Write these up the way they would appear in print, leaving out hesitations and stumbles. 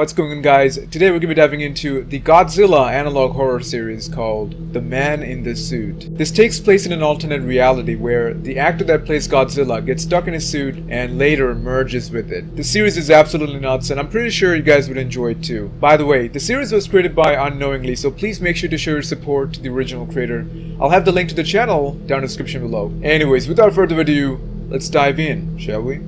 what's going on, guys? Today we're going to be diving into the Godzilla analog horror series called The Man in the Suit. This takes place in an alternate reality where the actor that plays Godzilla gets stuck in his suit and later merges with it. The series is absolutely nuts and I'm pretty sure you guys would enjoy it too. By the way, the series was created by Unknowingly, so please make sure to show your support to the original creator. I'll have the link to the channel down in the description below. Anyways, without further ado, let's dive in, shall we?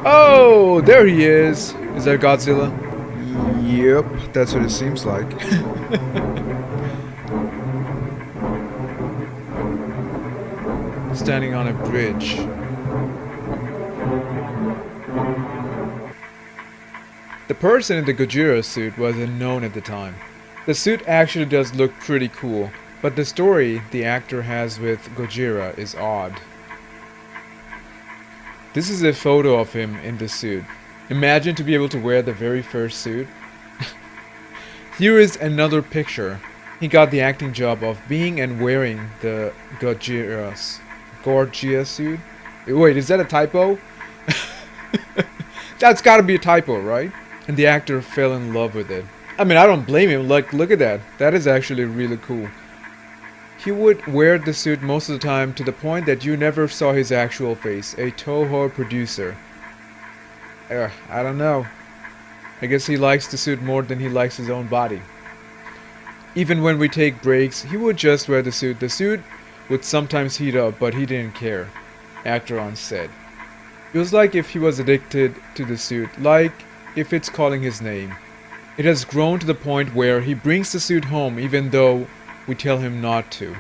Oh, there he is. Is that Godzilla? Yep, that's what it seems like. Standing on a bridge. The person in the Angurius suit was unknown at the time. The suit actually does look pretty cool, but the story the actor has with Gojira is odd. This is a photo of him in the suit. Imagine to be able to wear the very first suit. Here is another picture. He got the acting job of being and wearing the Godzilla suit. Wait, is that a typo? That's gotta be a typo, right? And the actor fell in love with it. I mean, I don't blame him. Like, look at that. That is actually really cool. He would wear the suit most of the time to the point that you never saw his actual face. A Toho producer. I don't know. I guess he likes the suit more than he likes his own body. Even when we take breaks, he would just wear the suit. The suit would sometimes heat up, but he didn't care. Actor on set. It was like if he was addicted to the suit, like if it's calling his name. It has grown to the point where he brings the suit home even though we tell him not to.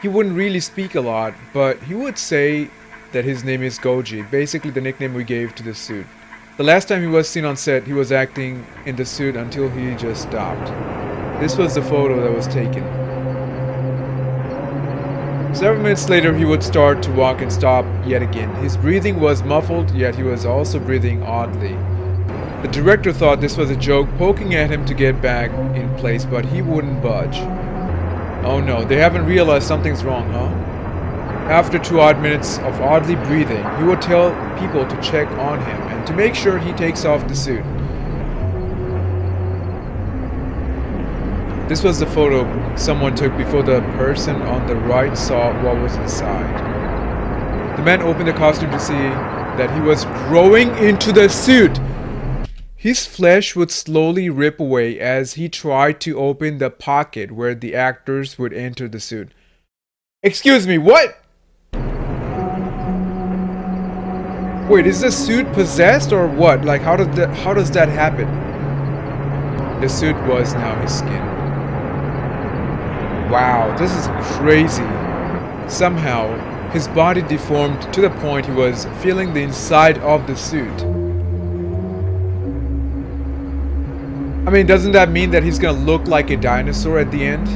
He wouldn't really speak a lot, but he would say that his name is Goji, basically the nickname we gave to the suit. The last time he was seen on set, he was acting in the suit until he just stopped. This was the photo that was taken. Several minutes later, he would start to walk and stop yet again. His breathing was muffled, yet he was also breathing oddly. The director thought this was a joke, poking at him to get back in place, but he wouldn't budge. Oh no, they haven't realized something's wrong, huh? After 2 odd minutes of oddly breathing, he would tell people to check on him and to make sure he takes off the suit. This was the photo someone took before the person on the right saw what was inside. The man opened the costume to see that he was growing into the suit. His flesh would slowly rip away as he tried to open the pocket where the actors would enter the suit. Excuse me, what? Wait, is the suit possessed or what? Like, how does that happen? The suit was now his skin. Wow, this is crazy. Somehow, his body deformed to the point he was feeling the inside of the suit. I mean, doesn't that mean that he's gonna look like a dinosaur at the end?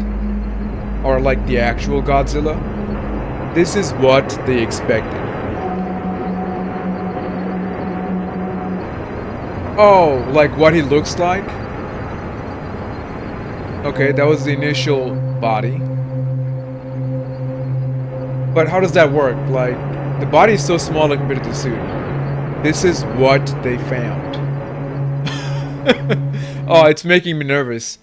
Or like the actual Godzilla? This is what they expected. Oh, like what he looks like? Okay, that was the initial body. But how does that work? Like, the body is so small compared to the suit. This is what they found. Oh, it's making me nervous.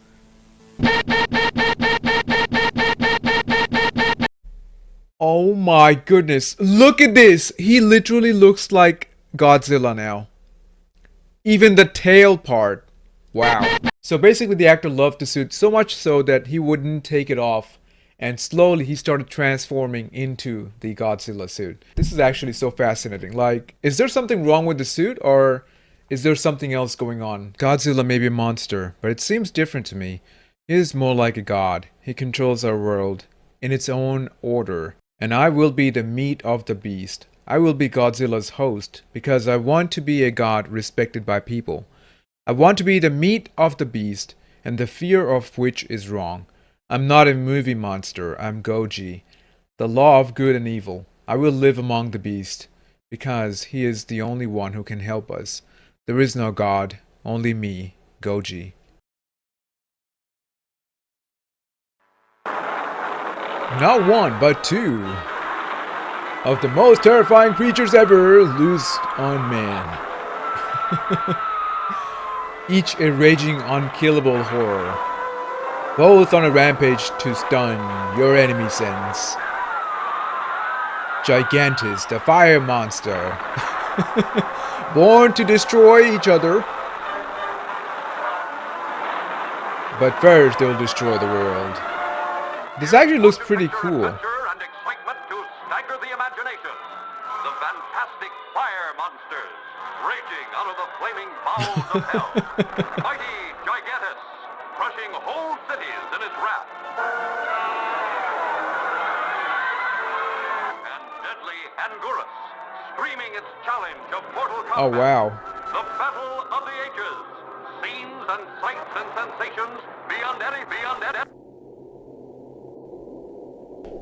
Oh my goodness. Look at this. He literally looks like Godzilla now. Even the tail part. Wow. So basically the actor loved the suit so much so that he wouldn't take it off. And slowly he started transforming into the Godzilla suit. This is actually so fascinating. Like, is there something wrong with the suit or is there something else going on? Godzilla may be a monster, but it seems different to me. He is more like a god. He controls our world in its own order. And I will be the meat of the beast. I will be Godzilla's host because I want to be a god respected by people. I want to be the meat of the beast and the fear of which is wrong. I'm not a movie monster. I'm Goji, the law of good and evil. I will live among the beast because he is the only one who can help us. There is no God, only me, Goji. Not one, but two of the most terrifying creatures ever loosed on man. Each a raging, unkillable horror, both on a rampage to stun your enemy sense. Gigantus, the fire monster, born to destroy each other. But first, they'll destroy the world. This actually looks pretty cool. And excitement to stagger the imagination. The fantastic fire monsters raging out of the flaming bowels of hell. Mighty Gigantus, crushing whole cities in his wrath. And deadly Angurius, screaming its challenge of mortal combat. Oh wow. The battle of the ages. Scenes and sights and sensations beyond any.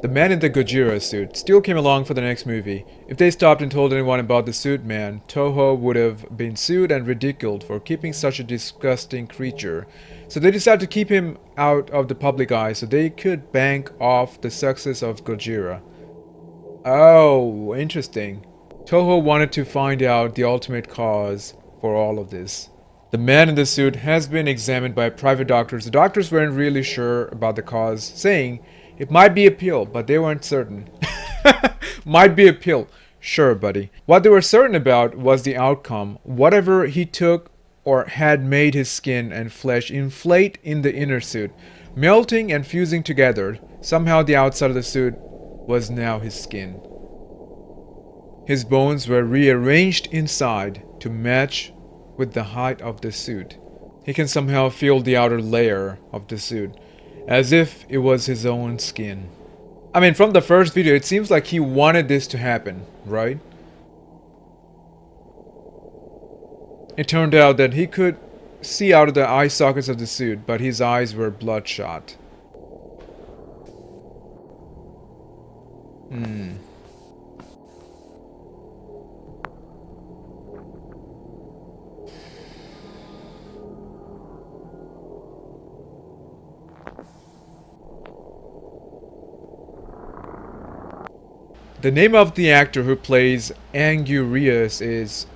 The man in the Godzilla suit still came along for the next movie. If they stopped and told anyone about the suit man, Toho would have been sued and ridiculed for keeping such a disgusting creature. So they decided to keep him out of the public eye so they could bank off the success of Godzilla. Oh, interesting. Toho wanted to find out the ultimate cause for all of this. The man in the suit has been examined by private doctors. The doctors weren't really sure about the cause, saying it might be a pill, but they weren't certain. Might be a pill. Sure, buddy. What they were certain about was the outcome. Whatever he took or had made his skin and flesh inflate in the inner suit, melting and fusing together. Somehow the outside of the suit was now his skin. His bones were rearranged inside to match with the height of the suit. He can somehow feel the outer layer of the suit, as if it was his own skin. I mean, from the first video, it seems like he wanted this to happen, right? It turned out that he could see out of the eye sockets of the suit, but his eyes were bloodshot. The name of the actor who plays Angurius is...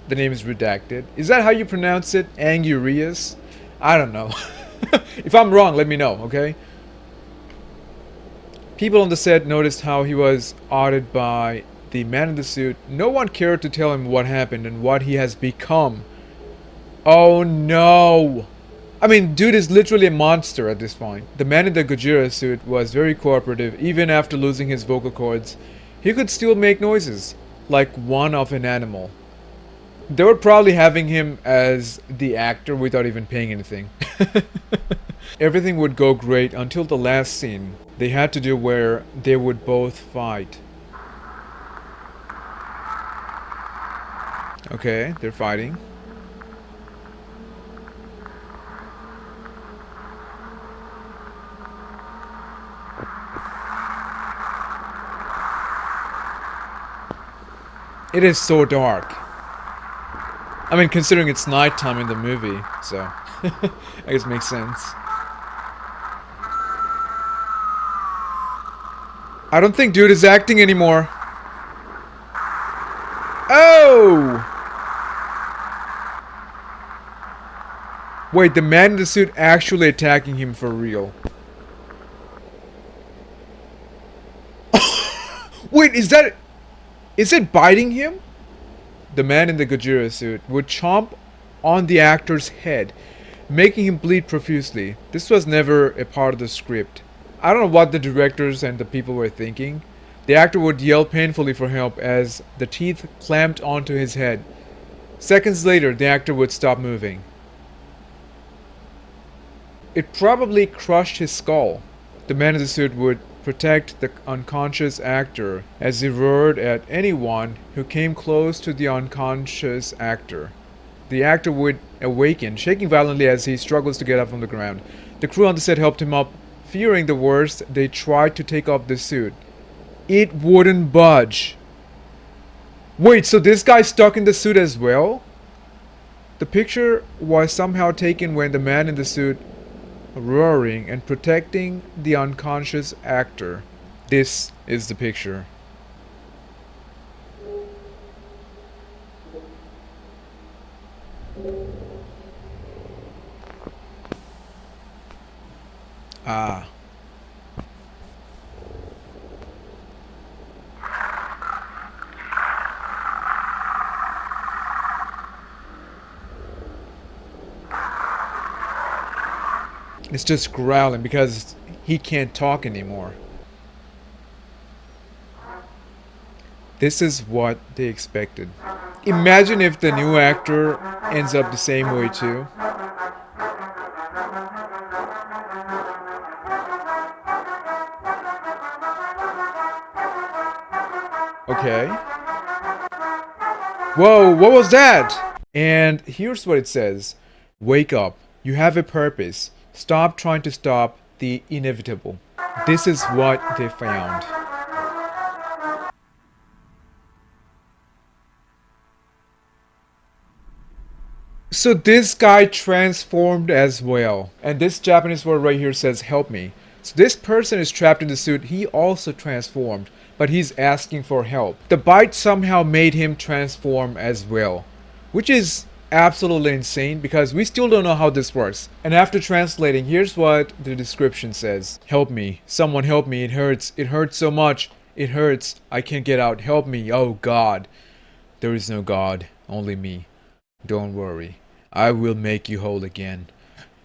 the name is redacted. Is that how you pronounce it? Angurius? I don't know. If I'm wrong, let me know, okay? People on the set noticed how he was awed by the man in the suit. No one cared to tell him what happened and what he has become. Oh no! I mean, dude is literally a monster at this point. The man in the Godzilla suit was very cooperative even after losing his vocal cords. He could still make noises, like one of an animal. They were probably having him as the actor without even paying anything. Everything would go great until the last scene they had to do where they would both fight. Okay, they're fighting. It is so dark. I mean, considering it's nighttime in the movie, so I guess it makes sense. I don't think dude is acting anymore. Oh! Wait, the man in the suit actually attacking him for real. Wait, is it biting him? The man in the Godzilla suit would chomp on the actor's head, making him bleed profusely. This was never a part of the script. I don't know what the directors and the people were thinking. The actor would yell painfully for help as the teeth clamped onto his head. Seconds later, the actor would stop moving. It probably crushed his skull. The man in the suit would protect the unconscious actor as he roared at anyone who came close to the unconscious actor. The actor would awaken, shaking violently as he struggles to get up from the ground. The crew on the set helped him up. Fearing the worst, they tried to take off the suit. It wouldn't budge. Wait, so this guy's stuck in the suit as well? The picture was somehow taken when the man in the suit roaring and protecting the unconscious actor. This is the picture. Ah. It's just growling because he can't talk anymore. This is what they expected. Imagine if the new actor ends up the same way too. Okay. Whoa, what was that? And here's what it says. Wake up. You have a purpose. Stop trying to stop the inevitable. This is what they found. So this guy transformed as well. And this Japanese word right here says help me. So this person is trapped in the suit. He also transformed, but he's asking for help. The bite somehow made him transform as well, which is absolutely insane because we still don't know how this works. And after translating, here's what the description says. Help me. Someone help me. It hurts. It hurts so much. It hurts. I can't get out. Help me. Oh God. There is no God. Only me. Don't worry. I will make you whole again.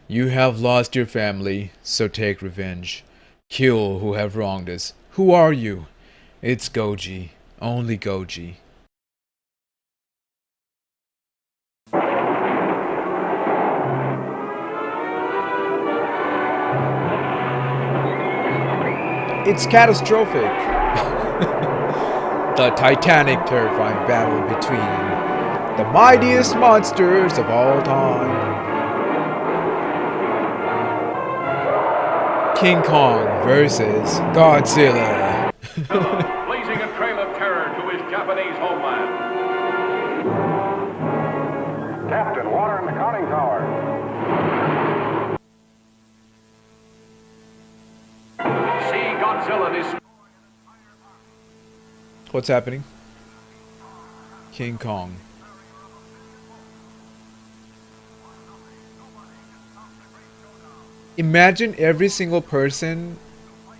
You have lost your family, so take revenge. Kill who have wronged us. Who are you? It's Goji. Only Goji. It's catastrophic. The titanic, terrifying battle between the mightiest monsters of all time. King Kong versus Godzilla. Blazing a trail of terror to his Japanese homeland. Captain, water in the conning tower. See Godzilla destroy. What's happening? King Kong. Imagine every single person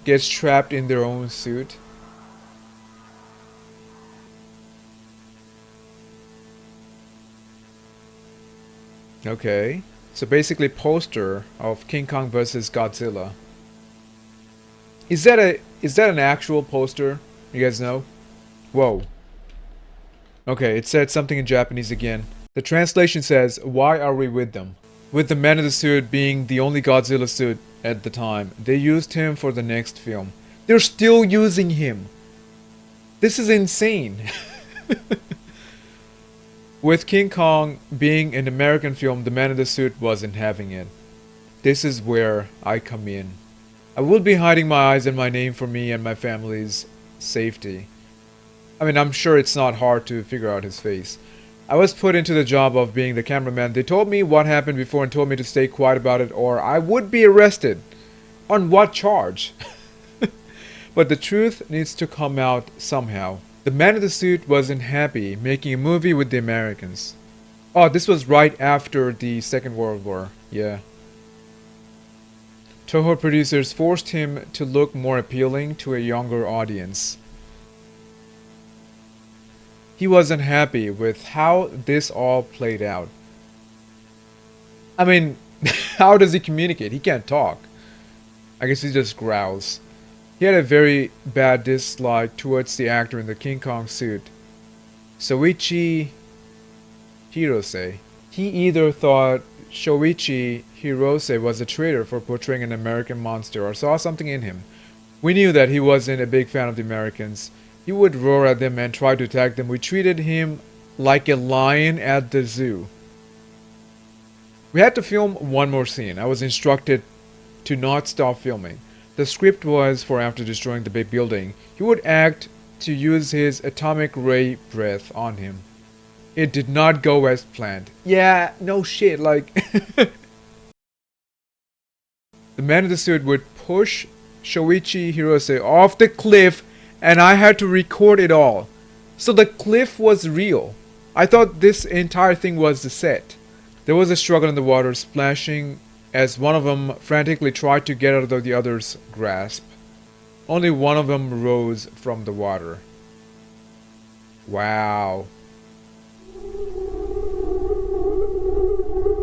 gets trapped in their own suit. Okay. So basically poster of King Kong versus Godzilla. Is that an actual poster? You guys know? Whoa. Okay, it said something in Japanese again. The translation says, "Why are we with them?" With the man in the suit being the only Godzilla suit at the time, they used him for the next film. They're still using him. This is insane. With King Kong being an American film, the man in the suit wasn't having it. This is where I come in. I will be hiding my eyes and my name for me and my family's safety. I mean, I'm sure it's not hard to figure out his face. I was put into the job of being the cameraman. They told me what happened before and told me to stay quiet about it or I would be arrested. On what charge? But the truth needs to come out somehow. The man in the suit wasn't happy making a movie with the Americans. Oh, this was right after the Second World War. Yeah. Toho producers forced him to look more appealing to a younger audience. He wasn't happy with how this all played out. I mean, how does he communicate? He can't talk. I guess he just growls. He had a very bad dislike towards the actor in the King Kong suit, Soichi Hirose. He either thought Shoichi Hirose was a traitor for portraying an American monster or saw something in him. We knew that he wasn't a big fan of the Americans. He would roar at them and try to attack them. We treated him like a lion at the zoo. We had to film one more scene. I was instructed to not stop filming. The script was for after destroying the big building, he would act to use his atomic ray breath on him. It did not go as planned. Yeah, no shit, like... The man in the suit would push Shoichi Hirose off the cliff, and I had to record it all. So the cliff was real. I thought this entire thing was the set. There was a struggle in the water, splashing as one of them frantically tried to get out of the other's grasp. Only one of them rose from the water. Wow.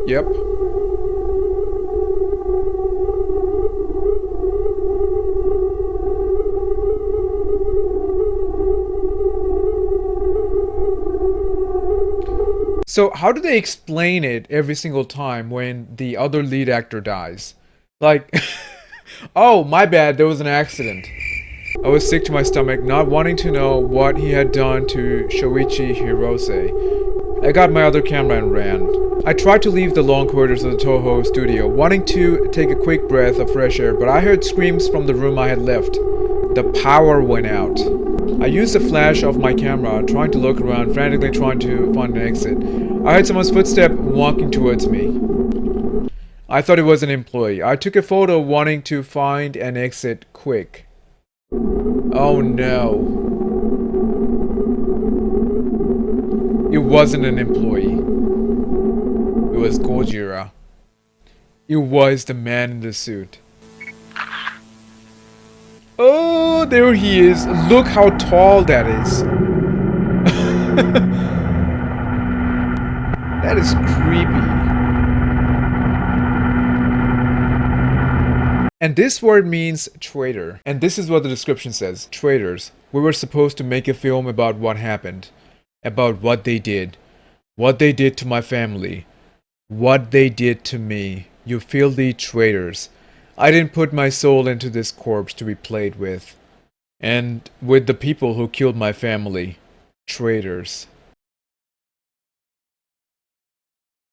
Yep. So how do they explain it every single time when the other lead actor dies? Like, oh, my bad, there was an accident. I was sick to my stomach, not wanting to know what he had done to Shoichi Hirose. I got my other camera and ran. I tried to leave the long corridors of the Toho studio, wanting to take a quick breath of fresh air, but I heard screams from the room I had left. The power went out. I used the flash of my camera, trying to look around, frantically trying to find an exit. I heard someone's footstep walking towards me. I thought it was an employee. I took a photo, wanting to find an exit quick. Oh no. It wasn't an employee. It was Gojira. It was the man in the suit. Oh, there he is. Look how tall that is. That is creepy. And this word means traitor. And this is what the description says. Traitors. We were supposed to make a film about what happened. About what they did. What they did to my family. What they did to me. You filthy traitors. I didn't put my soul into this corpse to be played with. And with the people who killed my family. Traitors.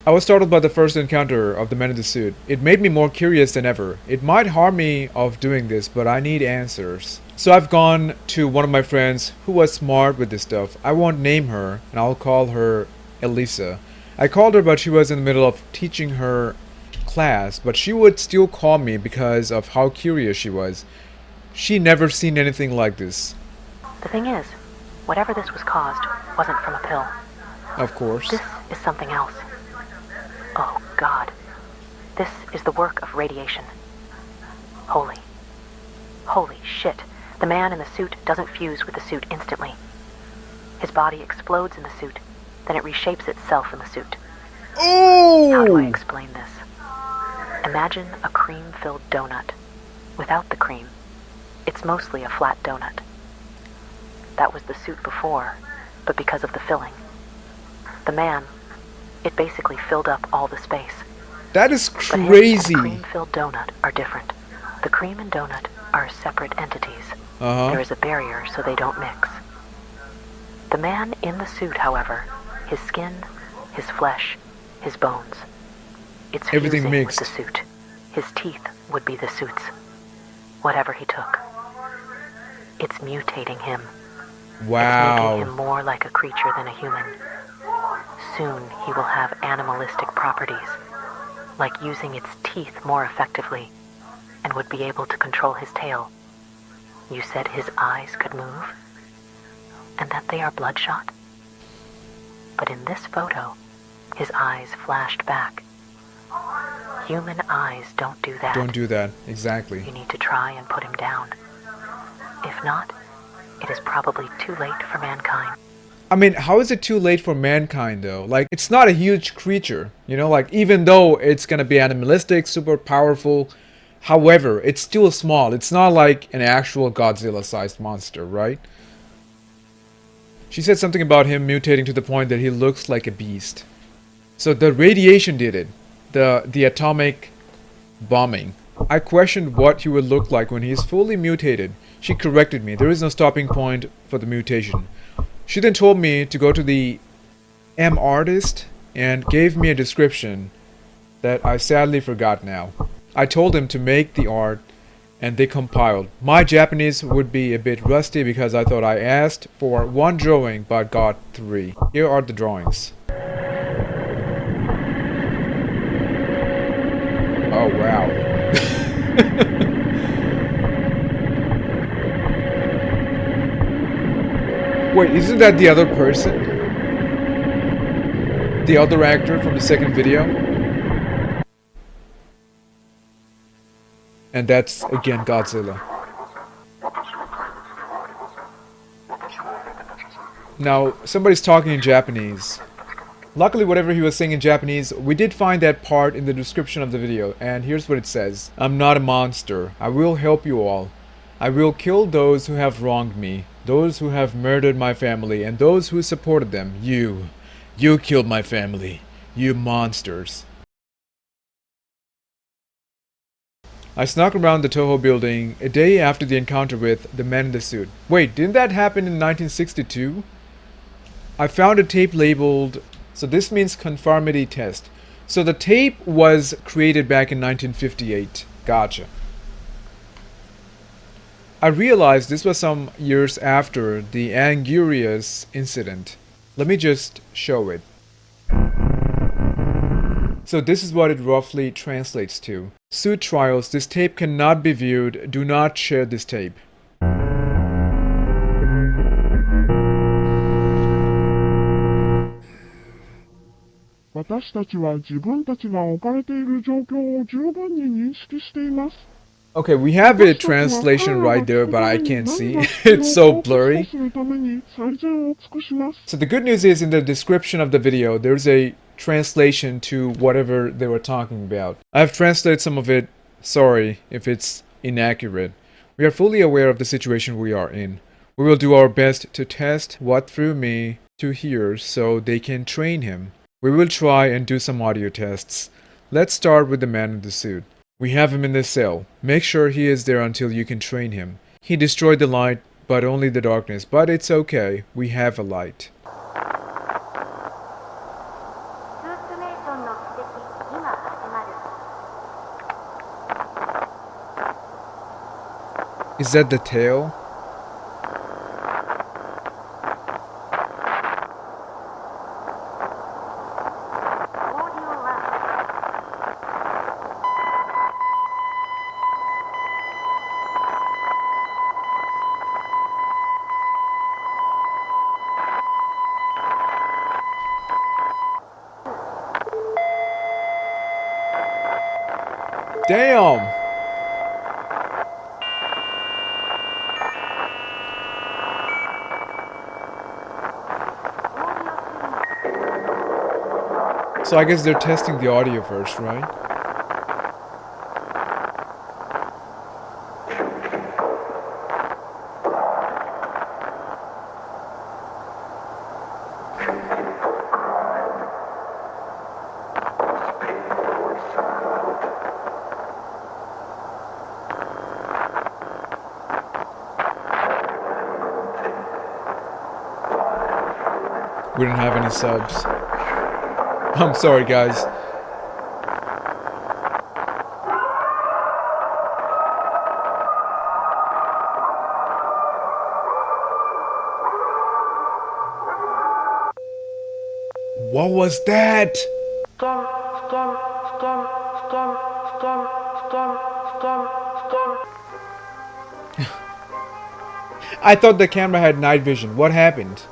I was startled by the first encounter of the man in the suit. It made me more curious than ever. It might harm me of doing this, but I need answers. So I've gone to one of my friends who was smart with this stuff. I won't name her, and I'll call her Elisa. I called her, but she was in the middle of teaching her class, but she would still call me because of how curious she was. She never seen anything like this. The thing is, whatever this was caused wasn't from a pill. Of course. This is something else. Oh, God. This is the work of radiation. Holy. Holy shit. The man in the suit doesn't fuse with the suit instantly. His body explodes in the suit, then it reshapes itself in the suit. Oh! How do I explain this? Imagine a cream-filled donut. Without the cream, it's mostly a flat donut. That was the suit before, but because of the filling. The man, it basically filled up all the space. That is But him crazy. and a cream-filled donut are different. The cream and donut are separate entities. There is a barrier so they don't mix. The man in the suit, however, his skin, his flesh, his bones, it's Everything fusing mixed. with the suit. His teeth would be the suit's. Whatever he took. It's mutating him. It's making Wow. him more like a creature than a human. Soon he will have animalistic properties, like using its teeth more effectively, and would be able to control his tail. You said his eyes could move, and that they are bloodshot? But in this photo, his eyes flashed back. Human eyes don't do that. Don't do that. Exactly. You need to try and put him down. If not, it is probably too late for mankind. I mean, how is it too late for mankind though? Like, it's not a huge creature, you know, like even though it's gonna be animalistic, super powerful, however, it's still small. It's not like an actual Godzilla-sized monster, right? She said something about him mutating to the point that he looks like a beast. So the radiation did it. The atomic bombing. I questioned what he would look like when he is fully mutated. She corrected me. There is no stopping point for the mutation. She then told me to go to the artist and gave me a description that I sadly forgot now. I told him to make the art and they compiled. My Japanese would be a bit rusty because I thought I asked for one drawing but got 3. Here are the drawings. Oh wow. Wait, isn't that the other person? The other actor from the second video? And that's again Godzilla. Now, somebody's talking in Japanese. Luckily, whatever he was saying in Japanese, we did find that part in the description of the video, and here's what it says. I'm not a monster. I will help you all. I will kill those who have wronged me, those who have murdered my family, and those who supported them. You killed my family. You monsters. I snuck around the Toho building a day after the encounter with the man in the suit. Wait, didn't that happen in 1962? I found a tape labeled, so this means conformity test. So the tape was created back in 1958. Gotcha. I realized this was some years after the Angurius incident. Let me just show it. So this is what it roughly translates to. Suit trials, this tape cannot be viewed. Do not share this tape. Okay, we have a translation right there, but I can't see. It's so blurry. So the good news is in the description of the video, there's a translation to whatever they were talking about. I've translated some of it. Sorry if it's inaccurate. We are fully aware of the situation we are in. We will do our best to test what threw me to here so they can train him. We will try and do some audio tests. Let's start with the man in the suit. We have him in the cell. Make sure he is there until you can train him. He destroyed the light, but only the darkness. But it's okay. We have a light. Is that the tail? Damn! So I guess they're testing the audio first, right? We don't have any subs. I'm sorry, guys. What was that? I thought the camera had night vision. What happened?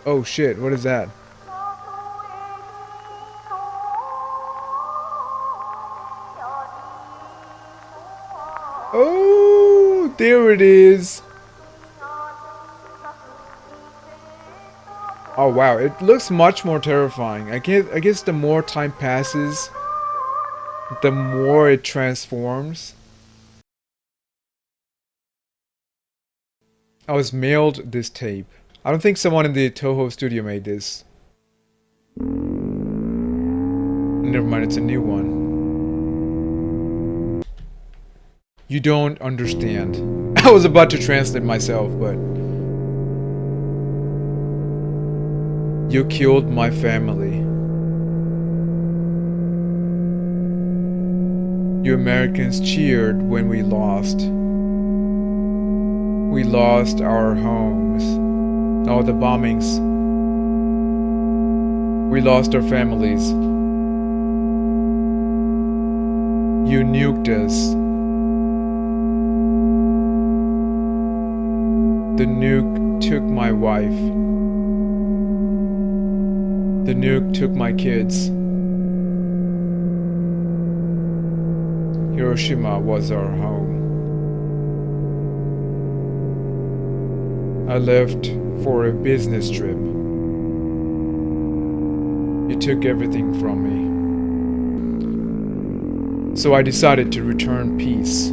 Oh shit, what is that? Oh, there it is. Oh wow, it looks much more terrifying. I guess the more time passes, the more it transforms. I was mailed this tape. I don't think someone in the Toho studio made this. Never mind, it's a new one. You don't understand. I was about to translate myself, but... You killed my family. You Americans cheered when we lost. We lost our homes. All the bombings. We lost our families. You nuked us. The nuke took my wife. The nuke took my kids. Hiroshima was our home. I left for a business trip. It took everything from me. So I decided to return peace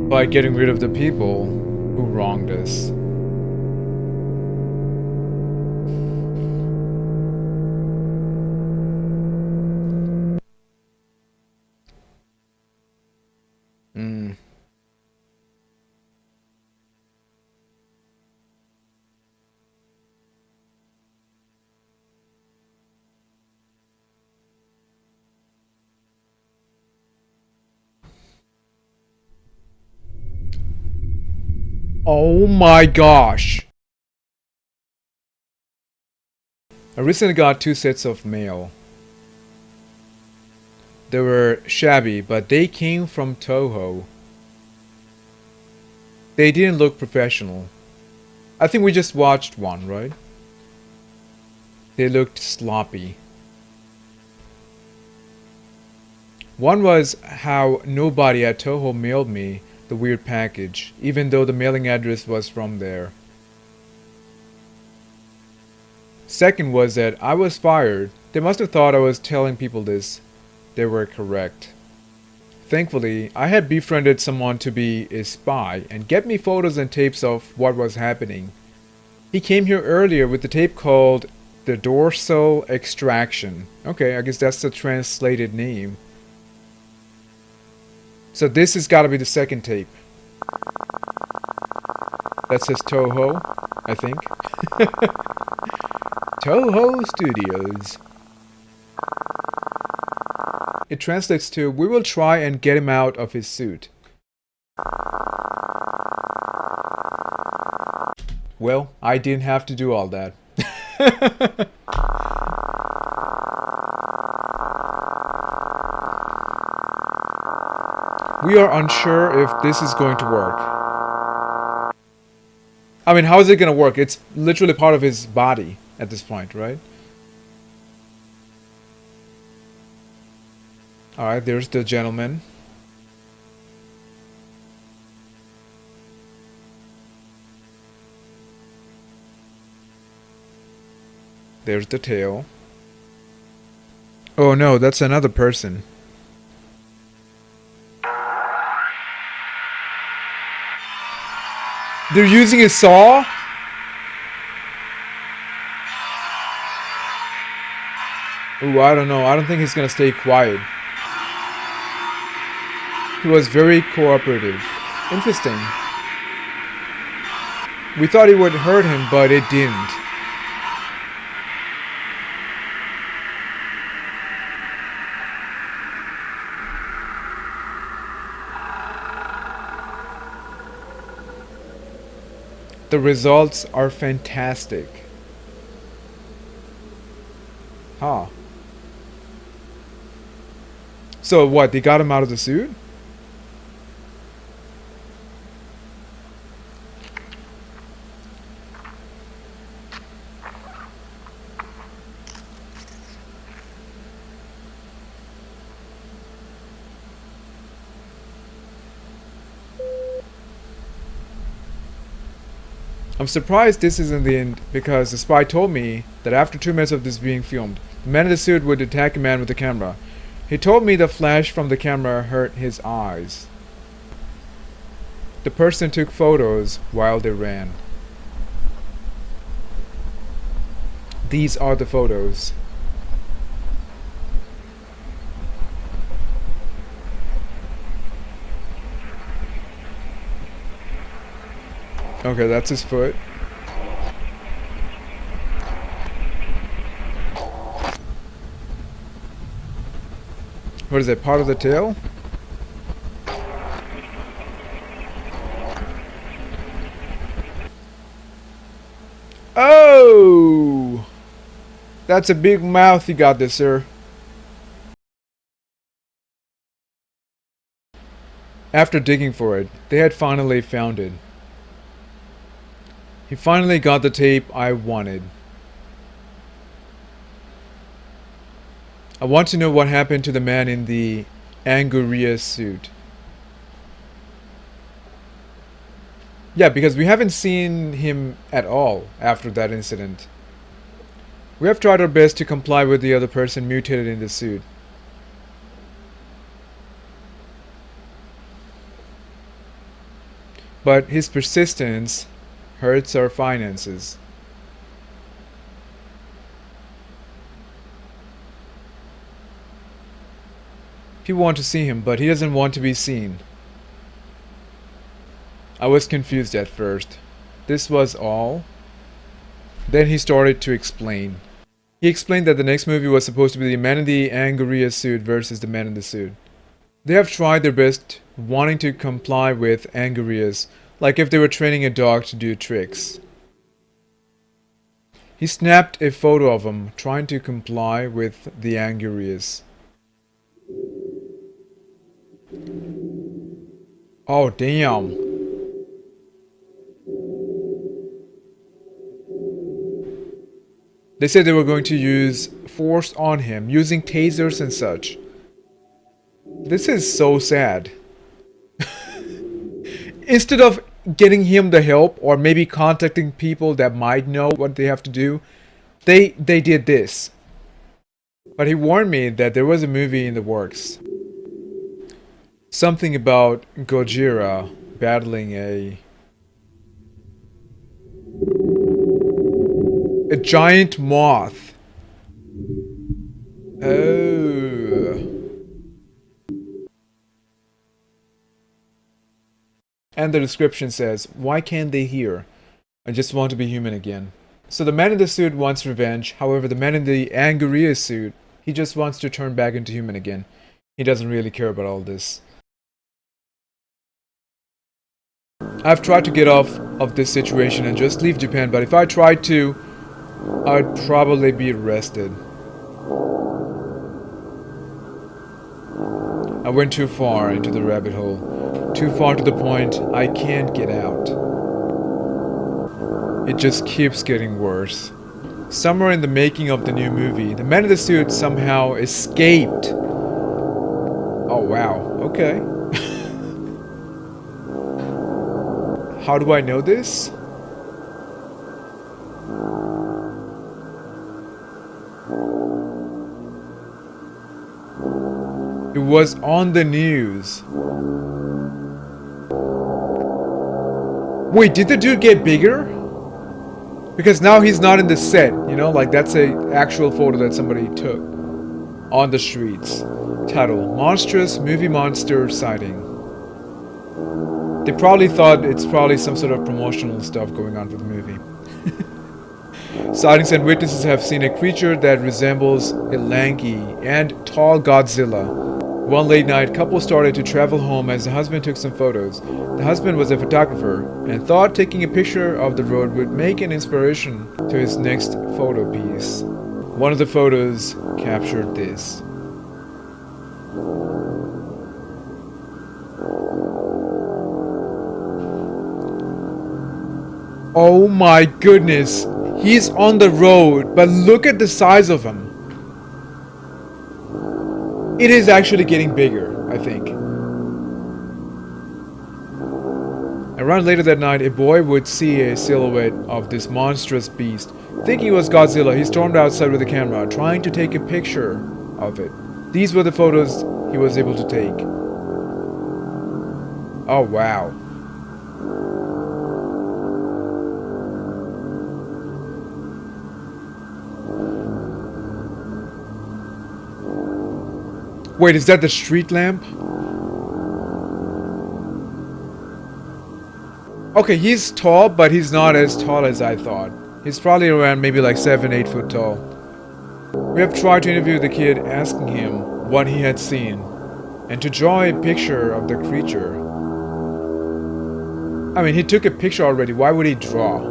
by getting rid of the people who wronged us. Oh my gosh! I recently got 2 sets of mail. They were shabby, but they came from Toho. They didn't look professional. I think we just watched one, right? They looked sloppy. One was how nobody at Toho mailed me the weird package, even though the mailing address was from there. Second was that I was fired. They must have thought I was telling people this. They were correct. Thankfully, I had befriended someone to be a spy and get me photos and tapes of what was happening. He came here earlier with the tape called the Dorsal Extraction. Okay, I guess that's the translated name. So this has got to be the second tape. That says Toho, I think. Toho Studios. It translates to, "We will try and get him out of his suit." Well, I didn't have to do all that. We are unsure if this is going to work. I mean, how is it going to work? It's literally part of his body at this point, right? Alright, there's the gentleman. There's the tail. Oh no, that's another person. They're using a saw? Ooh, I don't know. I don't think he's gonna stay quiet. He was very cooperative. Interesting. We thought it would hurt him, but it didn't. The results are fantastic. Huh. So what, they got him out of the suit? I'm surprised this isn't the end, because the spy told me that after 2 minutes of this being filmed, the man in the suit would attack a man with the camera. He told me the flash from the camera hurt his eyes. The person took photos while they ran. These are the photos. Okay, that's his foot. What is that, part of the tail? Oh! That's a big mouth you got there, sir. After digging for it, they had finally found it. He finally got the tape I wanted. I want to know what happened to the man in the Angurius suit. Yeah, because we haven't seen him at all after that incident. We have tried our best to comply with the other person mutated in the suit. But his persistence hurts our finances. People want to see him, but he doesn't want to be seen. I was confused at first. This was all? Then he started to explain. He explained that the next movie was supposed to be the man in the Angurius suit versus the man in the suit. They have tried their best, wanting to comply with Angurius, like if they were training a dog to do tricks. He snapped a photo of him, trying to comply with the Angurius. Oh, damn. They said they were going to use force on him, using tasers and such. This is so sad. Instead of getting him the help, or maybe contacting people that might know what they have to do, they did this. But he warned me that there was a movie in the works. Something about Godzilla battling a giant moth. Oh. And the description says, "Why can't they hear? I just want to be human again." So the man in the suit wants revenge. However, the man in the Angurius suit, he just wants to turn back into human again. He doesn't really care about all this. I've tried to get off of this situation and just leave Japan, but if I tried to, I'd probably be arrested. I went too far into the rabbit hole. Too far to the point I can't get out. It just keeps getting worse. Somewhere in the making of the new movie, the man in the suit somehow escaped. Oh wow, okay. How do I know this? It was on the news. Wait, did the dude get bigger? Because now he's not in the set, you know, like that's a actual photo that somebody took on the streets. Title: Monstrous Movie Monster Sighting. They probably thought it's probably some sort of promotional stuff going on for the movie. Sightings and witnesses have seen a creature that resembles a lanky and tall Godzilla. One late night, couple started to travel home as the husband took some photos. The husband was a photographer and thought taking a picture of the road would make an inspiration to his next photo piece. One of the photos captured this. Oh my goodness, he's on the road, but look at the size of him. It is actually getting bigger, I think. Around later that night, a boy would see a silhouette of this monstrous beast. Thinking it was Godzilla, he stormed outside with a camera, trying to take a picture of it. These were the photos he was able to take. Oh wow. Wait, is that the street lamp? Okay, he's tall, but he's not as tall as I thought. He's probably around maybe like 7-8 foot tall. We have tried to interview the kid, asking him what he had seen, and to draw a picture of the creature. I mean, he took a picture already, why would he draw?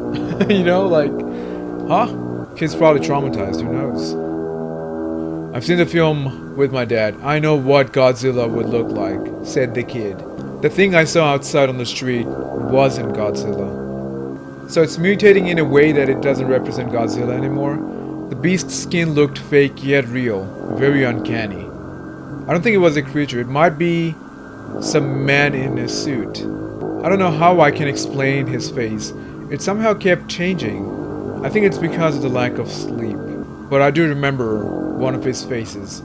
You know, like, huh? Kid's probably traumatized, who knows? I've seen the film with my dad. I know what Godzilla would look like, said the kid. The thing I saw outside on the street wasn't Godzilla. So it's mutating in a way that it doesn't represent Godzilla anymore. The beast's skin looked fake yet real, very uncanny. I don't think it was a creature, it might be some man in a suit. I don't know how I can explain his face. It somehow kept changing. I think it's because of the lack of sleep. But I do remember one of his faces.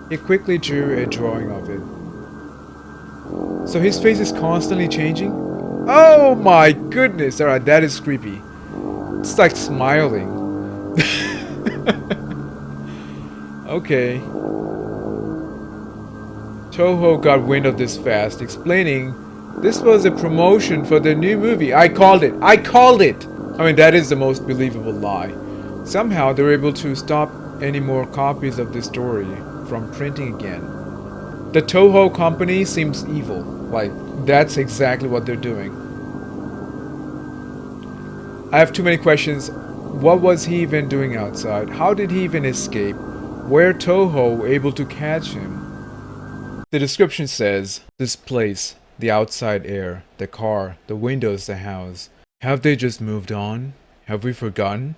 He quickly drew a drawing of it. So his face is constantly changing? Oh my goodness! Alright, that is creepy. It's like smiling. Okay. Toho got wind of this fast, explaining this was a promotion for the new movie. I called it! I called it! I mean, that is the most believable lie. Somehow they were able to stop any more copies of this story from printing again. The Toho company seems evil. Like, that's exactly what they're doing. I have too many questions. What was he even doing outside? How did he even escape? Were Toho able to catch him? The description says, this place, the outside air, the car, the windows, the house. Have they just moved on? Have we forgotten?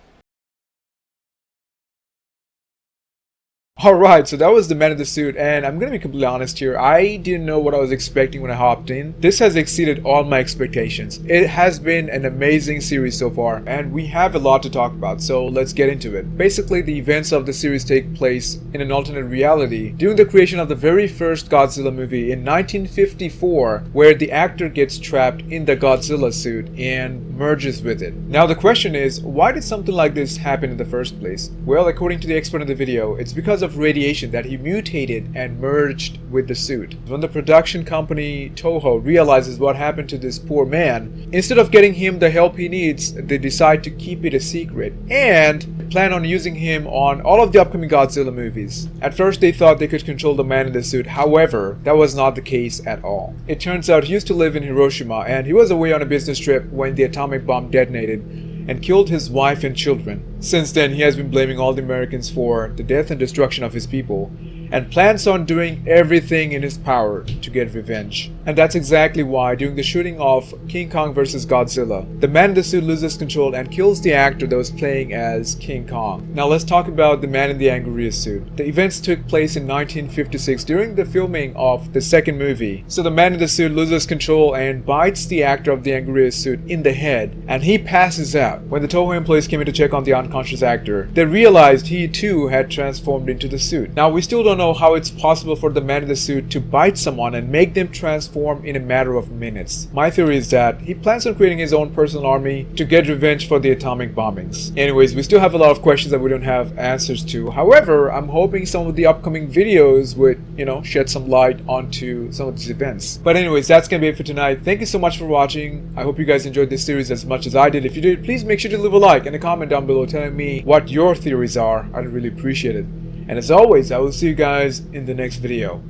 Alright, so that was the man in the suit, and I'm gonna be completely honest here, I didn't know what I was expecting when I hopped in. This has exceeded all my expectations. It has been an amazing series so far, and we have a lot to talk about, so let's get into it. Basically, the events of the series take place in an alternate reality during the creation of the very first Godzilla movie in 1954, where the actor gets trapped in the Godzilla suit and merges with it. Now the question is, why did something like this happen in the first place? Well, according to the expert in the video, it's because of radiation that he mutated and merged with the suit. When the production company Toho realizes what happened to this poor man, instead of getting him the help he needs, they decide to keep it a secret and plan on using him on all of the upcoming Godzilla movies. At first they thought they could control the man in the suit, however, that was not the case at all. It turns out he used to live in Hiroshima and he was away on a business trip when the atomic bomb detonated and killed his wife and children. Since then, he has been blaming all the Americans for the death and destruction of his people, and plans on doing everything in his power to get revenge. And that's exactly why, during the shooting of King Kong vs. Godzilla, the man in the suit loses control and kills the actor that was playing as King Kong. Now let's talk about the man in the Angurius suit. The events took place in 1956 during the filming of the second movie. So the man in the suit loses control and bites the actor of the Angurius suit in the head, and he passes out. When the Toho employees came in to check on the unconscious actor, they realized he too had transformed into the suit. Now we still don't know how it's possible for the man in the suit to bite someone and make them transform in a matter of minutes. My theory is that he plans on creating his own personal army to get revenge for the atomic bombings. Anyways, we still have a lot of questions that we don't have answers to. However, I'm hoping some of the upcoming videos would, shed some light onto some of these events. But anyways, that's gonna be it for tonight. Thank you so much for watching. I hope you guys enjoyed this series as much as I did. If you did, please make sure to leave a like and a comment down below telling me what your theories are. I'd really appreciate it. And as always, I will see you guys in the next video.